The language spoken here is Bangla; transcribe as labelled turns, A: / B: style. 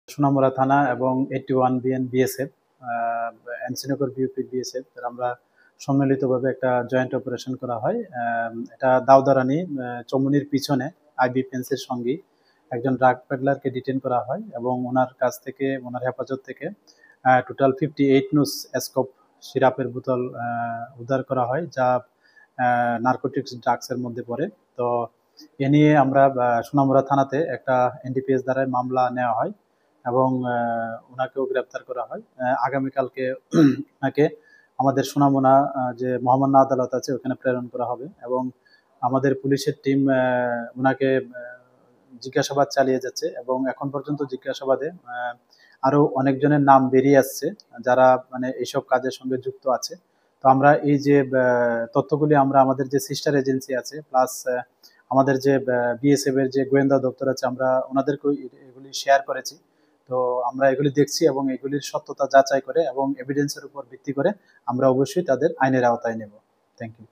A: সোনামুড়া থানা এবং 81 বিএন বিএসএফ, এনসিনগর বিউপি বিএসএফ আমরা সম্মিলিতভাবে একটা জয়েন্ট অপারেশন করা হয়। এটা দাউদারানি চমুনির পিছনে আইবি ফেন্সের সঙ্গে একজন ড্রাগ পেডলারকে ডিটেন করা হয় এবং ওনার কাছ থেকে, ওনার হেফাজত থেকে টোটাল 58 নুস স্কোপ সিরাপের বোতল উদ্ধার করা হয়, যা নার্কোটিক্স ড্রাগসের মধ্যে পড়ে। তো এ নিয়ে আমরা সোনামুড়া থানাতে একটা এনডিপিএস দ্বারায় মামলা নেওয়া হয় এবং ওনাকেও গ্রেপ্তার করা হয়। আগামীকালকে ওনাকে আমাদের সোনামুড়া যে মহামান্য আদালত আছে ওখানে প্রেরণ করা হবে এবং আমাদের পুলিশের টিম ওনাকে জিজ্ঞাসাবাদ চালিয়ে যাচ্ছে এবং এখন পর্যন্ত জিজ্ঞাসাবাদে আরো অনেকজনের নাম বেরিয়ে আসছে যারা মানে এইসব কাজের সঙ্গে যুক্ত আছে। তো আমরা এই যে তথ্যগুলি আমরা আমাদের যে সিস্টার এজেন্সি আছে প্লাস আমাদের যে বিএসএফ এর যে গোয়েন্দা দপ্তর আছে আমরা ওনাদেরকেও এগুলি শেয়ার করেছি। তো আমরা এগুলি দেখছি এবং এগুলির সত্যতা যাচাই করে এবং এভিডেন্সের উপর ভিত্তি করে আমরা অবশ্যই তাদের আইনের আওতায় নেব। Thank you.